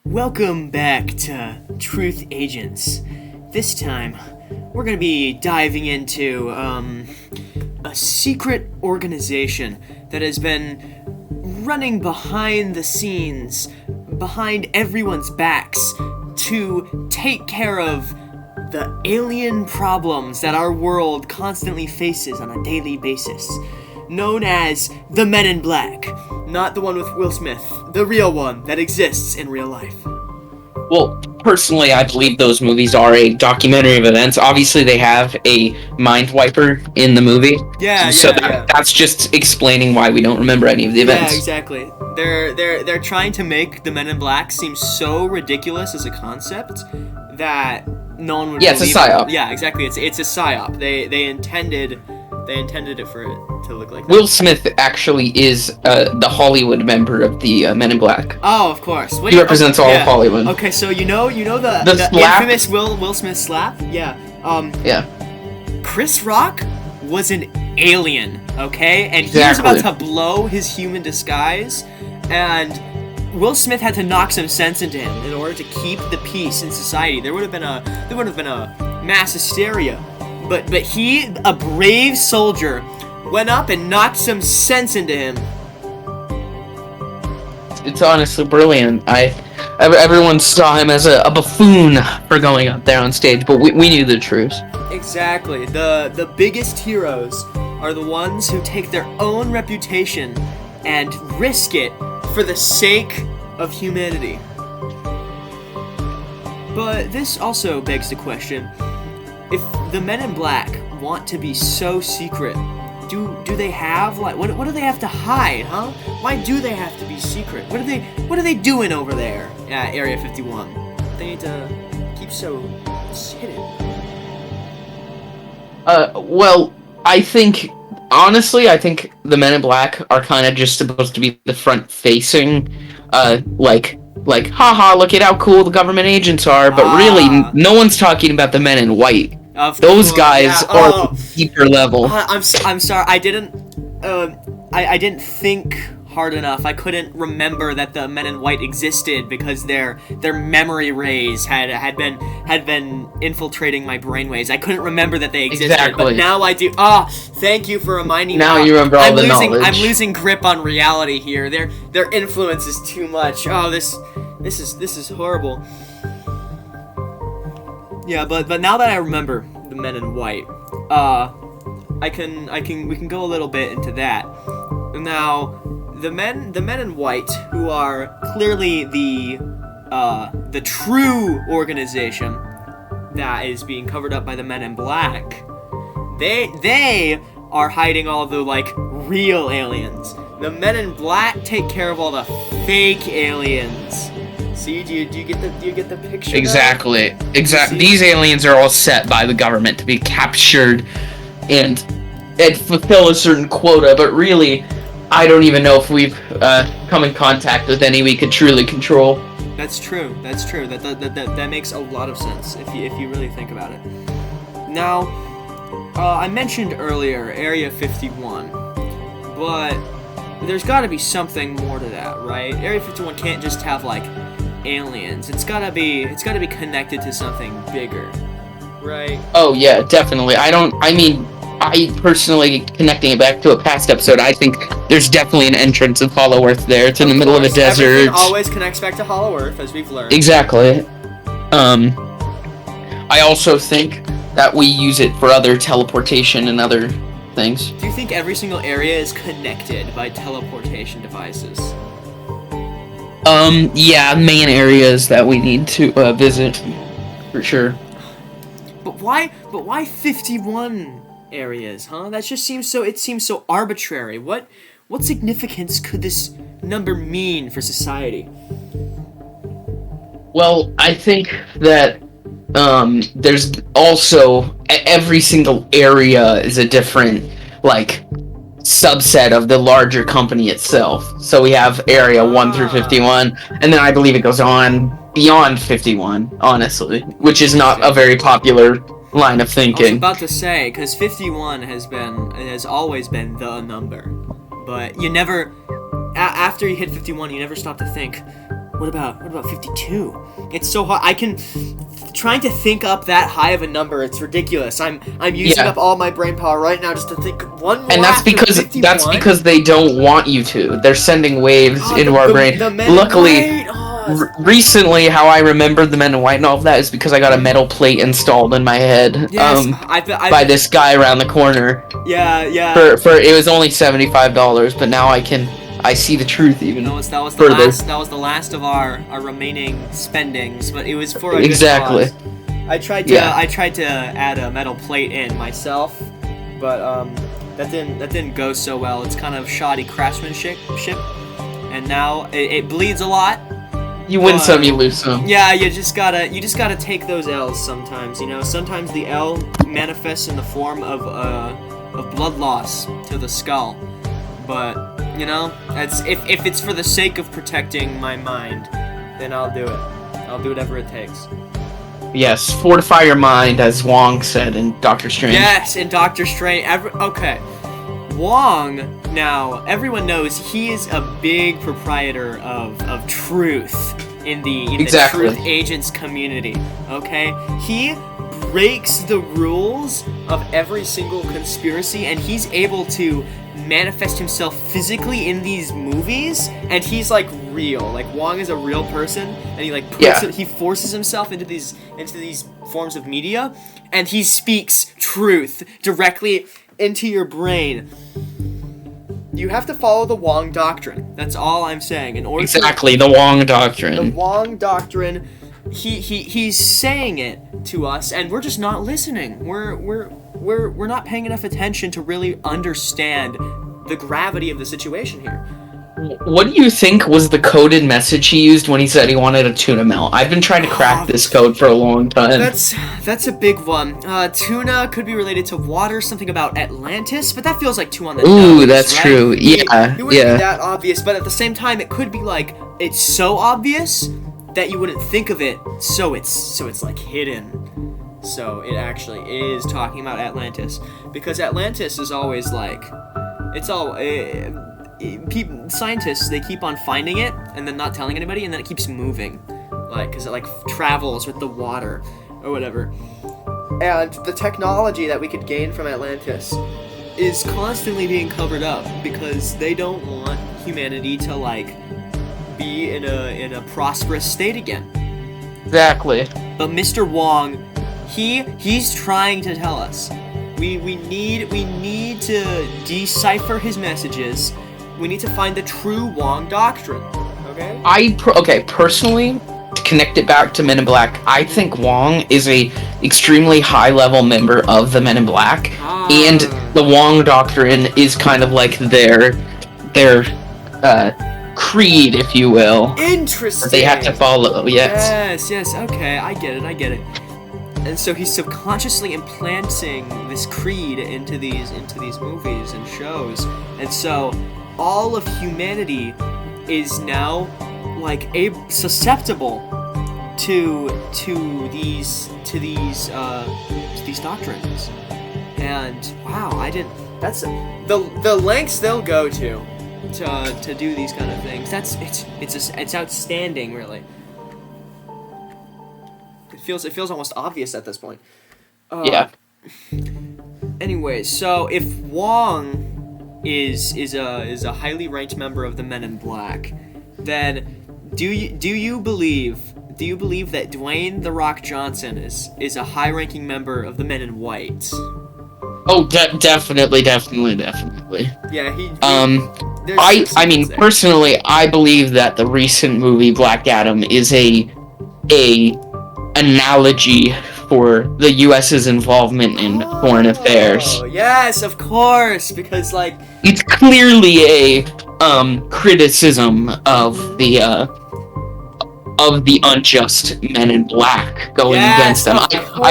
Welcome back to Truth Agents. This time, we're going to be diving into a secret organization that has been running behind the scenes, behind everyone's backs, to take care of the alien problems that our world constantly faces on a daily basis. Known as the Men in Black. Not the one with Will Smith, the real one that exists in real life. Well, personally, I believe those movies are a documentary of events. Obviously, they have a mind wiper in the movie. That's just explaining why we don't remember any of the events. Yeah, exactly. They're trying to make the Men in Black seem so ridiculous as a concept that no one would. Yeah, it's a psyop. Yeah, exactly. It's a psyop. They intended it for it to look like that. Will Smith actually is the Hollywood member of the Men in Black. Oh, of course. He represents all of Hollywood. Okay, so you know the infamous Will Smith slap? Yeah. Yeah. Chris Rock was an alien, okay? And he was about to blow his human disguise, and Will Smith had to knock some sense into him in order to keep the peace in society. There would have been a mass hysteria. But he, a brave soldier, went up and knocked some sense into him. It's honestly brilliant. Everyone saw him as a buffoon for going up there on stage, but we knew the truth. Exactly. The biggest heroes are the ones who take their own reputation and risk it for the sake of humanity. But this also begs the question, if the Men in Black want to be so secret, do they have, like, what do they have to hide, huh? Why do they have to be secret? What are they doing over there at Area 51? They need to keep so hidden. Well, I think the Men in Black are kind of just supposed to be the front-facing, like, haha, look at how cool the government agents are, but really, no one's talking about the Men in White. Those guys are deeper level. I'm sorry, I didn't think hard enough. I couldn't remember that the Men in White existed because their memory rays had been infiltrating my brainwaves. I couldn't remember that they existed, exactly. But now I do. Thank you for reminding me. Now you remember all the knowledge. I'm losing grip on reality here. Their influence is too much. This is horrible. Yeah, but now that I remember the Men in White, we can go a little bit into that. Now, the men in White, who are clearly the true organization that is being covered up by the Men in Black, they are hiding all the, like, real aliens. The Men in Black take care of all the fake aliens. See, do you get the picture? Exactly. These aliens are all set by the government to be captured and fulfill a certain quota, but really, I don't even know if we've come in contact with any we could truly control. That's true. That makes a lot of sense if you really think about it. Now, I mentioned earlier Area 51, but there's got to be something more to that, right? Area 51 can't just have, like, aliens. It's gotta be connected to something bigger, right? Oh yeah, definitely. I personally, connecting it back to a past episode, I think there's definitely an entrance of Hollow Earth there. It's in the middle of a desert. Everything always connects back to Hollow Earth, as we've learned. Exactly. I also think that we use it for other teleportation and other things. Do you think every single area is connected by teleportation devices? Yeah, main areas that we need to visit, for sure. But why 51 areas, huh? That just seems so arbitrary. What significance could this number mean for society? Well, I think that there's also every single area is a different, like, subset of the larger company itself. So we have area 1 through 51, and then I believe it goes on beyond 51, honestly, which is not a very popular line of thinking. I was about to say, because 51 has always been the number, but you never, after you hit 51, you never stop to think, What about 52? It's so hard. Trying to think up that high of a number. It's ridiculous. I'm using up all my brain power right now just to think one more. And that's because they don't want you to. They're sending waves into our brain. Luckily, recently, how I remembered the Men in White and all of that is because I got a metal plate installed in my head. Yes, by this guy around the corner. Yeah. For it was only $75, but now I see the truth even further. That was the last of our remaining spendings, but it was for a good cause. I tried to add a metal plate in myself, but that didn't go so well. It's kind of shoddy craftsmanship, and now it bleeds a lot. You win some, you lose some. Yeah, you just gotta take those L's sometimes. You know, sometimes the L manifests in the form of blood loss to the skull. But, you know, if it's for the sake of protecting my mind, then I'll do it. I'll do whatever it takes. Yes, fortify your mind, as Wong said in Doctor Strange. Yes, in Doctor Strange. Okay. Wong, now, everyone knows he is a big proprietor of truth in the truth agents community. Okay? He breaks the rules of every single conspiracy, and he's able to manifest himself physically in these movies, and he's like real. Like Wong is a real person, and he forces himself into these forms of media, and he speaks truth directly into your brain. You have to follow the Wong doctrine. That's all I'm saying. The Wong doctrine. The Wong doctrine. He's saying it to us, and we're just not listening. We're not paying enough attention to really understand the gravity of the situation here. What do you think was the coded message he used when he said he wanted a tuna melt? I've been trying to crack this code for a long time. That's a big one. Tuna could be related to water, something about Atlantis, but that feels like too on the nose. Ooh, that's right? true. Yeah, it wouldn't be that obvious, but at the same time, it could be like it's so obvious that you wouldn't think of it, so it's like hidden. So it actually is talking about Atlantis, because Atlantis is always like, it's all scientists, they keep on finding it and then not telling anybody, and then it keeps moving, like, because it like travels with the water or whatever. And the technology that we could gain from Atlantis is constantly being covered up because they don't want humanity to like be in a prosperous state again. Exactly. But Mr. Wong, he's trying to tell us we need to decipher his messages. We need to find the true Wong doctrine. Okay? Personally, to connect it back to Men in Black, I think Wong is a extremely high-level member of the Men in Black, and the Wong doctrine is kind of like their creed, if you will. Interesting. They have to follow. Yes. Okay, I get it. And so he's subconsciously implanting this creed into these movies and shows, and so all of humanity is now like susceptible to these doctrines. And wow, that's the lengths they'll go to do these kind of things. It's outstanding, really. It feels almost obvious at this point. Anyway, so if Wong is a highly ranked member of the Men in Black, then do you believe that Dwayne "The Rock" Johnson is a high-ranking member of the Men in White? Oh, definitely. Yeah, I mean, personally, I believe that the recent movie Black Adam is a analogy for the U.S.'s involvement in foreign affairs. Oh, yes, of course, because like it's clearly a criticism of the unjust Men in Black going against them. I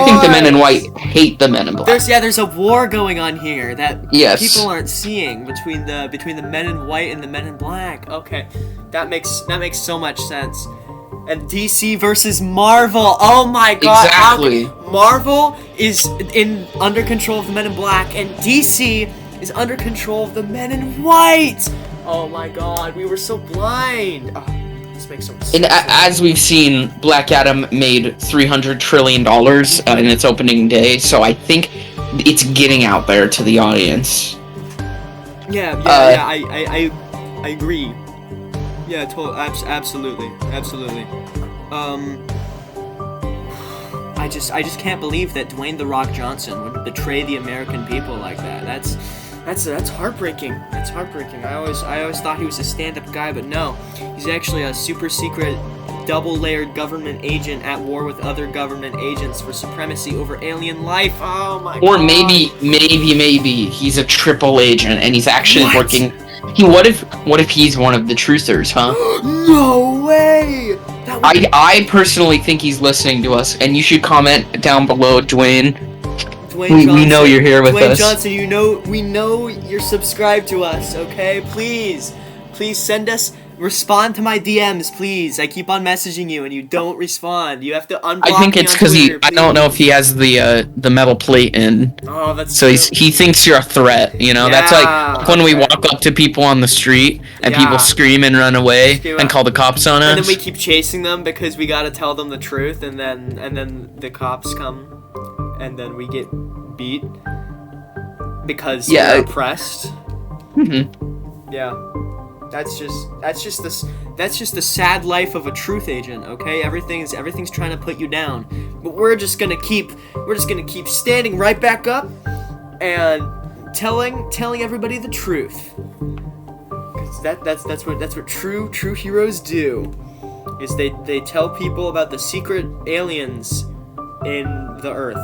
think the Men in White hate the Men in Black. There's a war going on here that people aren't seeing between the Men in White and the Men in Black. Okay, that makes so much sense. And DC versus Marvel. Oh my god. Exactly. Marvel is under control of the Men in Black, and DC is under control of the Men in White. Oh my god, we were so blind. This makes so much And sense. as we've seen, Black Adam made $300 trillion in its opening day, so I think it's getting out there to the audience. Yeah, I agree. Yeah, absolutely. I just can't believe that Dwayne "The Rock" Johnson would betray the American people like that. That's heartbreaking. That's heartbreaking. I always thought he was a stand-up guy, but no, he's actually a super secret, double-layered government agent at war with other government agents for supremacy over alien life. Oh my god. Or maybe he's a triple agent and he's actually What? working. What if he's one of the truthers, huh? No way. I personally think he's listening to us, and you should comment down below, Dwayne. We know you're here with Dwayne us. Johnson, we know you're subscribed to us, okay? Please respond to my DMs, please. I keep on messaging you and you don't respond. You have to unblock me. I think it's because I don't know if he has the metal plate in. Oh, that's so he thinks you're a threat, you know? Yeah, that's like when we walk up to people on the street and people scream and run away and call the cops on us. And then we keep chasing them because we gotta tell them the truth, and then the cops come and then we get beat because we're oppressed. Mm-hmm. Yeah. That's just the sad life of a truth agent, okay? Everything's trying to put you down. But we're just gonna keep standing right back up and telling everybody the truth. 'Cause that's what true heroes do. Is they tell people about the secret aliens in the earth.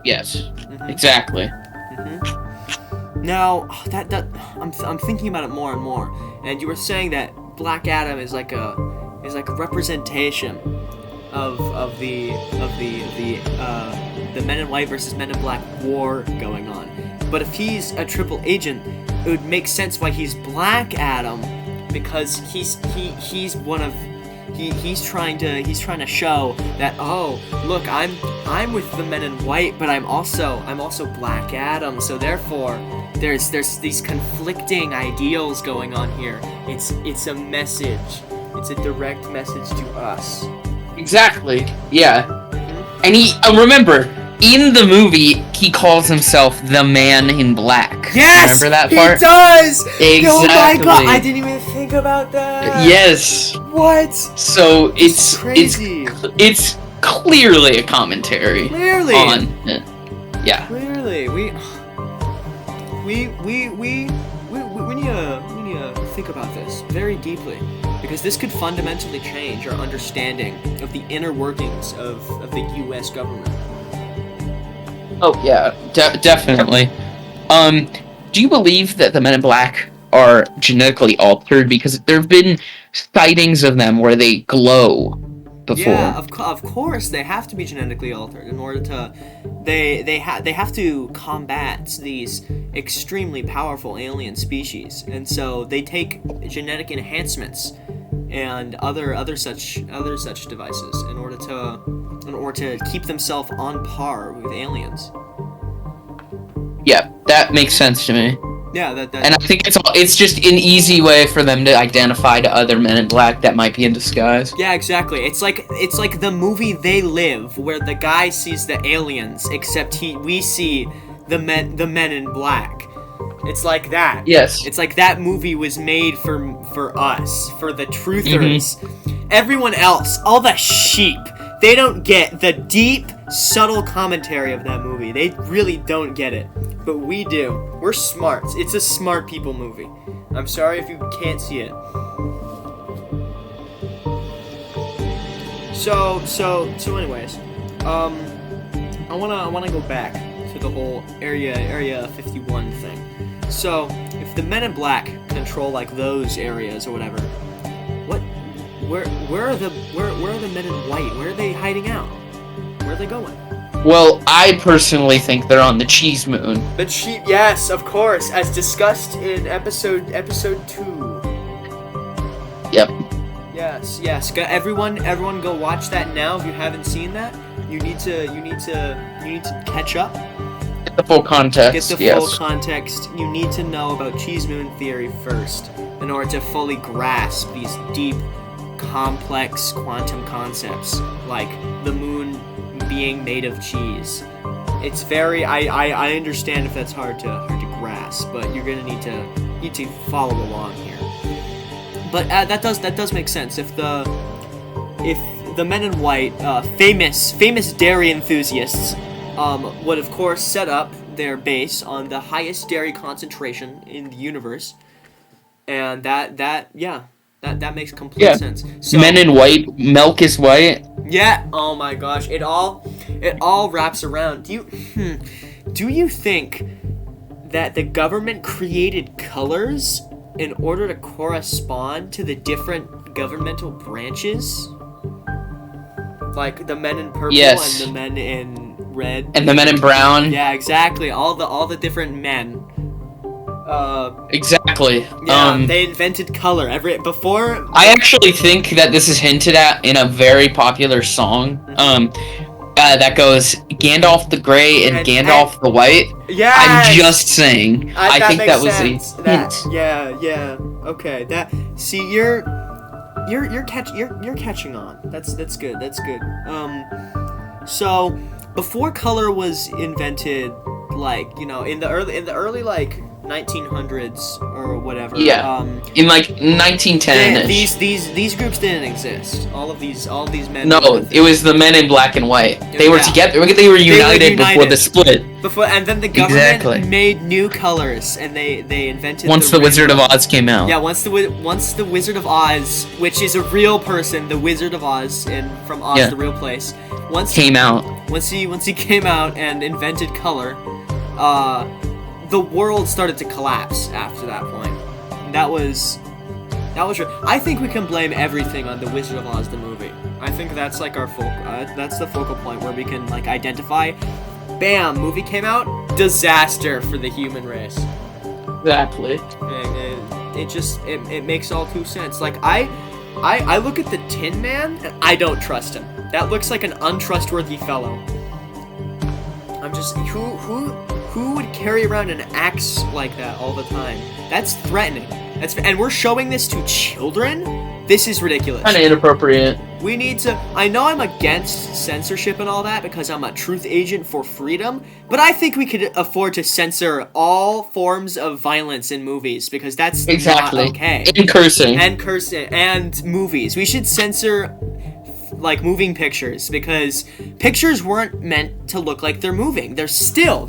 Yes. Exactly. Now, I'm thinking about it more and more, and you were saying that Black Adam is like a representation of the Men in White versus Men in Black war going on. But if he's a triple agent, it would make sense why he's Black Adam, because he's trying to show that, oh, look, I'm with the Men in White, but I'm also Black Adam. So therefore, there's these conflicting ideals going on here. It's a message. It's a direct message to us. Exactly. Yeah. And he remember, in the movie, he calls himself the Man in Black. Yes, remember that part? He does. Exactly. Oh my god, I didn't even think about that. Yes. What? So it's crazy. It's clearly a commentary. Clearly. On yeah. Clearly, we need to think about this very deeply, because this could fundamentally change our understanding of the inner workings of the U.S. government. Oh yeah, definitely. Do you believe that the Men in Black are genetically altered? Because there have been sightings of them where they glow before. Yeah, of course they have to be genetically altered in order to. They have to combat these extremely powerful alien species, and so they take genetic enhancements and other such devices in order to keep themselves on par with aliens. Yeah, that makes sense to me. Yeah, that and I think it's just an easy way for them to identify to other Men in Black that might be in disguise. Yeah, exactly. It's like the movie They Live, where the guy sees the aliens, except we see the men in black. It's like that. Yes. It's like that movie was made for us, for the truthers. Everyone else, all the sheep, they don't get the deep, subtle commentary of that movie. They really don't get it. But we do. We're smart. It's a smart people movie. I'm sorry if you can't see it. So anyways, I wanna go back to the whole Area 51 thing. So if the Men in Black control like those areas or whatever, where are the Men in White? Where are they hiding out? Where are they going? Well, I personally think they're on the Cheese Moon. The yes, of course, as discussed in episode 2. Yep. Yes. Everyone go watch that now if you haven't seen that. You need to catch up. Get the full context. Get the full context. You need to know about Cheese Moon theory first. in order to fully grasp these deep, complex quantum concepts, like the moon being made of cheese. It's very, I understand if that's hard to grasp, but you're gonna need to follow along here. But that does make sense. If the men in white, famous dairy enthusiasts, would of course set up their base on the highest dairy concentration in the universe, and that makes complete sense. So, men in white, milk is white. Yeah. Oh my gosh, it all wraps around. Do you think that the government created colors in order to correspond to the different governmental branches? Like the men in purple and the men in red. And the men in brown. Yeah, exactly. All the different men. Exactly. Yeah, they invented color. I actually think that this is hinted at in a very popular song. That goes Gandalf the Grey and Gandalf the White. Yeah. I'm just saying. I think that was a hint. Yeah. Okay. You're catching on. That's good. So before color was invented, like, in the early like 1900s or whatever. Yeah. In like 1910. These groups didn't exist. All of these men. No, it was the men in black and white. They were together. They were united before the split. And then the government made new colors, and they invented. Once the Wizard of Oz came out. Yeah, once the Wizard of Oz, which is a real person, the Wizard of Oz, from Oz, the real place, once he came out and invented color, the world started to collapse after that point. That was I think we can blame everything on the Wizard of Oz, the movie. I think that's like our that's the focal point where we can like identify. Bam! Movie came out. Disaster for the human race. Exactly. It makes all too sense. Like I look at the Tin Man and I don't trust him. That looks like an untrustworthy fellow. I'm just who would carry around an axe like that all the time? That's threatening. And we're showing this to children? This is ridiculous. Kind of inappropriate. We need to... I know I'm against censorship and all that because I'm a truth agent for freedom, but I think we could afford to censor all forms of violence in movies because that's not okay. And cursing. And movies. We should censor... like moving pictures, because pictures weren't meant to look like they're moving. They're still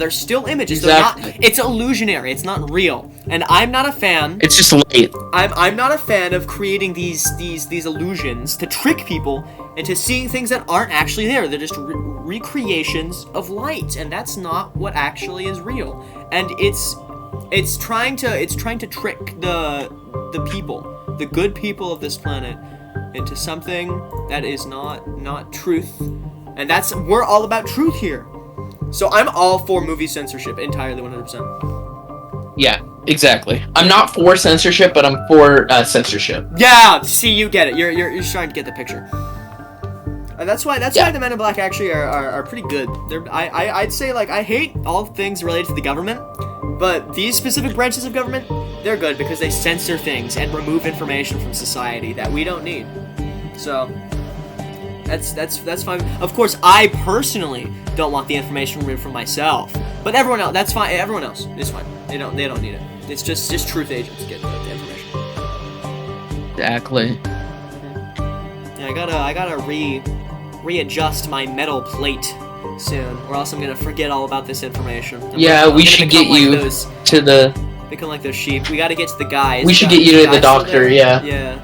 images. Exactly. It's illusionary. It's not real. And I'm not a fan. It's just late. I'm not a fan of creating these illusions to trick people into seeing things that aren't actually there. They're just recreations of light, and that's not what actually is real. And it's trying to trick the people, the good people of this planet, into something that is not truth. And we're all about truth here. So I'm all for movie censorship entirely, 100%. Yeah, exactly. I'm not for censorship, but I'm for censorship. Yeah, see, you get it. You're starting to get the picture. And that's why the Men in Black actually are pretty good. I'd say, like, I hate all things related to the government, but these specific branches of government, they're good because they censor things and remove information from society that we don't need. So that's fine. Of course, I personally don't want the information removed from myself, but everyone else, that's fine. Everyone else is fine. They don't need it. It's just truth agents get the information. Exactly. Yeah, I gotta readjust my metal plate soon, or else I'm gonna forget all about this information. We should get you to the... Become like those sheep. We gotta get to the guys. We should get you to the doctor, yeah. Yeah.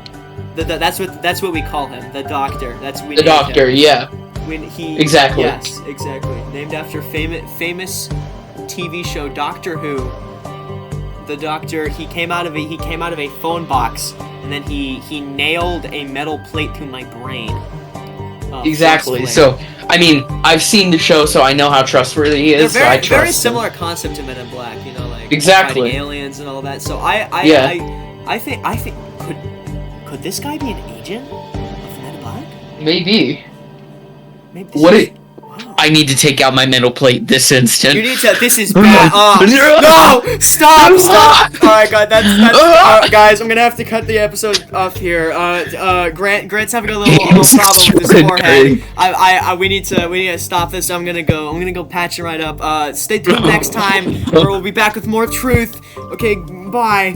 That's what we call him, the doctor. The doctor, yeah. When he... Exactly. Yes, exactly. Named after famous TV show Doctor Who. The doctor, he came out of a phone box, and then he nailed a metal plate through my brain. Exactly. So, I mean, I've seen the show, so I know how trustworthy he is. They're so I trust very similar concept to Men in Black, like exactly fighting aliens and all that. So I think could this guy be an agent of Men in Black? Maybe. Maybe. I need to take out my mental plate this instant. You need to. This is bad. No! Stop! All right, God. That's guys. I'm gonna have to cut the episode off here. Grant's having a little problem with his forehead. We need to stop this. I'm gonna go patch it right up. Stay tuned next time, where we'll be back with more truth. Okay, bye.